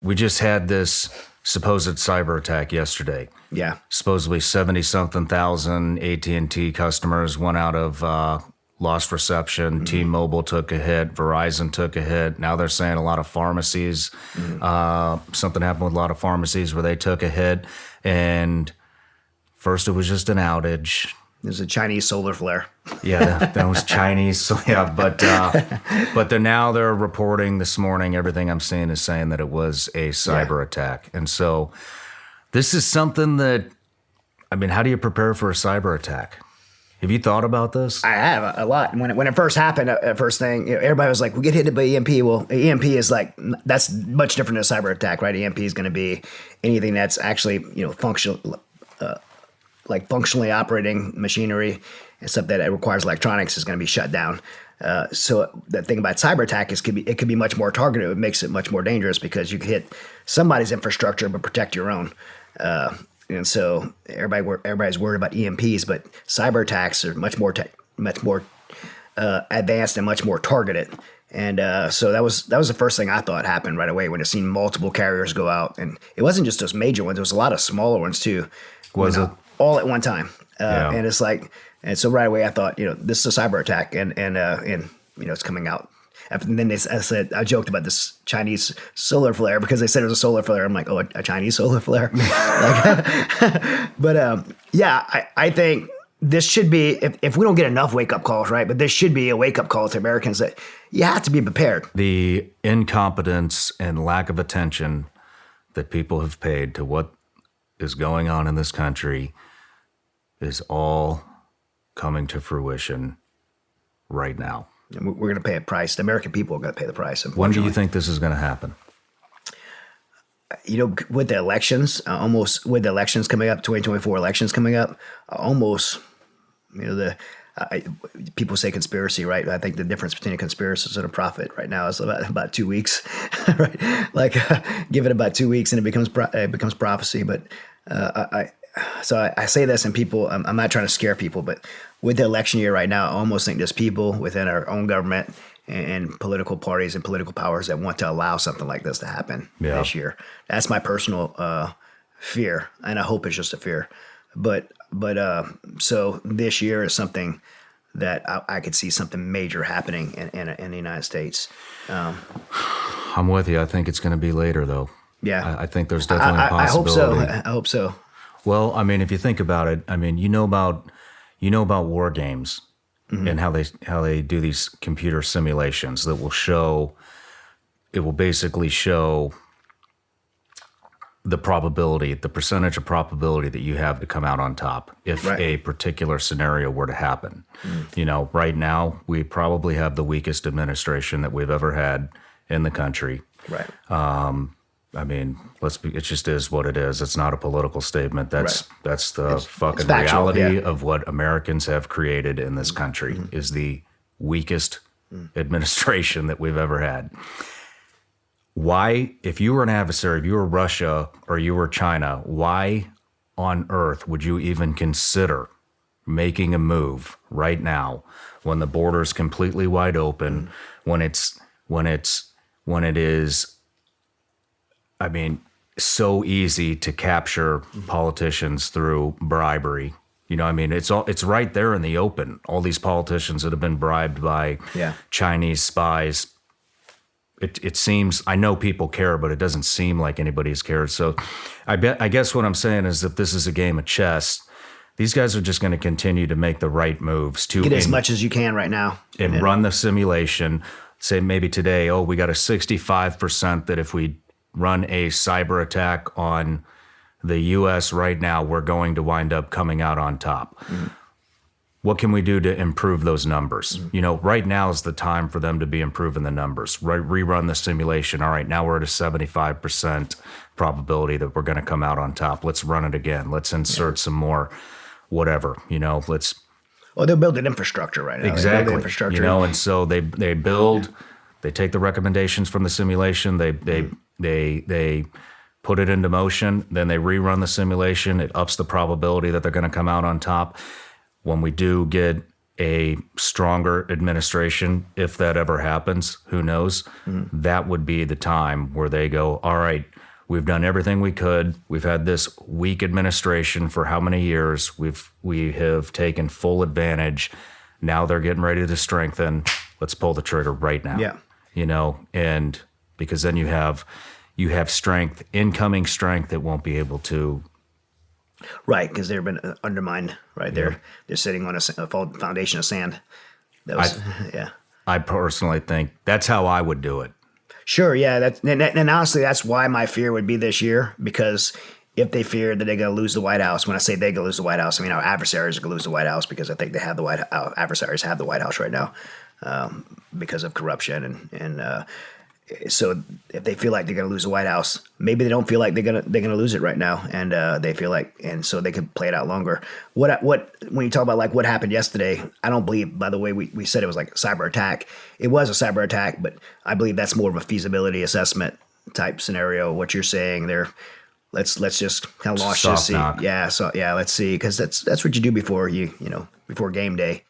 We just had this supposed cyber attack yesterday. Yeah. Supposedly 70-something thousand AT&T customers went out of lost reception. T-Mobile took a hit. Verizon took a hit. Now they're saying a lot of pharmacies, something happened with a lot of pharmacies where they took a hit. And first it was just an outage. There's a Chinese solar flare. Yeah, that was Chinese. So yeah, but now they're reporting this morning. Everything I'm seeing is saying that it was a cyber attack, and so this is something that, I mean, how do you prepare for a cyber attack? Have you thought about this? I have a lot. When it first happened, first thing, everybody was like, "We get hit by EMP." Well, EMP is that's much different than a cyber attack, right? EMP is going to be anything that's actually functional. Like functionally operating machinery and stuff that requires electronics is going to be shut down. So the thing about cyber attack is it could be much more targeted. It makes it much more dangerous because you could hit somebody's infrastructure but protect your own. And so everybody's worried about EMPs, but cyber attacks are much more advanced and much more targeted. And so that was the first thing I thought happened right away when I seen multiple carriers go out, and it wasn't just those major ones. There was a lot of smaller ones too. Was it? All at one time. And it's like, and so right away I thought, this is a cyber attack and it's coming out. And then I joked about this Chinese solar flare because they said it was a solar flare. I'm like, oh, a Chinese solar flare. But I think this should be, if we don't get enough wake up calls, right? But this should be a wake up call to Americans that you have to be prepared. The incompetence and lack of attention that people have paid to what is going on in this country is all coming to fruition right now. And we're going to pay a price. The American people are going to pay the price. When do you think this is going to happen? With the elections, with the elections coming up, 2024 elections coming up, people say conspiracy, right? I think the difference between a conspiracy and a prophet right now is about 2 weeks, right? Give it about 2 weeks and it becomes prophecy. But I say this, and people, I'm not trying to scare people, but with the election year right now, I almost think there's people within our own government and political parties and political powers that want to allow something like this to happen this year. That's my personal fear, and I hope it's just a fear. But so this year is something that I could see something major happening in the United States. I'm with you. I think it's going to be later, though. Yeah, I think there's definitely a possibility. I hope so. Well, I mean, if you think about it, I mean, you know about war games and how they do these computer simulations that will basically show the percentage of probability that you have to come out on top if a particular scenario were to happen. Right now we probably have the weakest administration that we've ever had in the country. Right. I mean, it just is what it is. It's not a political statement. That's the fucking factual, reality of what Americans have created in this country is the weakest administration that we've ever had. Why, if you were an adversary, if you were Russia or you were China, why on earth would you even consider making a move right now when the border is completely wide open, when it is, I mean, so easy to capture politicians through bribery? I mean, it's right there in the open. All these politicians that have been bribed by Chinese spies. It seems, I know people care, but it doesn't seem like anybody's cared. So I guess what I'm saying is if this is a game of chess, these guys are just going to continue to make the right moves to get as much as you can right now and run the simulation. Say maybe today, we got a 65% that if we run a cyber attack on the U.S. right now, we're going to wind up coming out on top. What can we do to improve those numbers? Right now is the time for them to be improving the numbers. Rerun the simulation. All right, now we're at a 75% probability that we're going to come out on top. Let's run it again. Let's insert some more whatever, let's... Well, they're building infrastructure right now. Exactly. Infrastructure. And so they build, they take the recommendations from the simulation, they put it into motion, then they rerun the simulation. It ups the probability that they're going to come out on top. When we do get a stronger administration, if that ever happens, who knows, that would be the time where they go, all right, we've done everything we could. We've had this weak administration for how many years? We have taken full advantage. Now they're getting ready to strengthen. Let's pull the trigger right now. Yeah. And because then you have strength, incoming strength that won't be able to. Right, because they've been undermined. Right, they're sitting on a foundation of sand. That was yeah. I personally think that's how I would do it. Sure, yeah. And honestly, that's why my fear would be this year, because if they fear that they're going to lose the White House, when I say they're going to lose the White House, I mean our adversaries are going to lose the White House, because I think they have our adversaries have the White House right now because of corruption and so if they feel like they're going to lose the White House, maybe they don't feel like they're going to lose it right now, and they feel like, and so they can play it out longer. What when you talk about like what happened yesterday, I don't believe, by the way, we said it was like a cyber attack. It was a cyber attack, but I believe that's more of a feasibility assessment type scenario. What you're saying there, let's just kind of launch this. Soft knock. Yeah, so yeah, let's see, because that's what you do before before game day.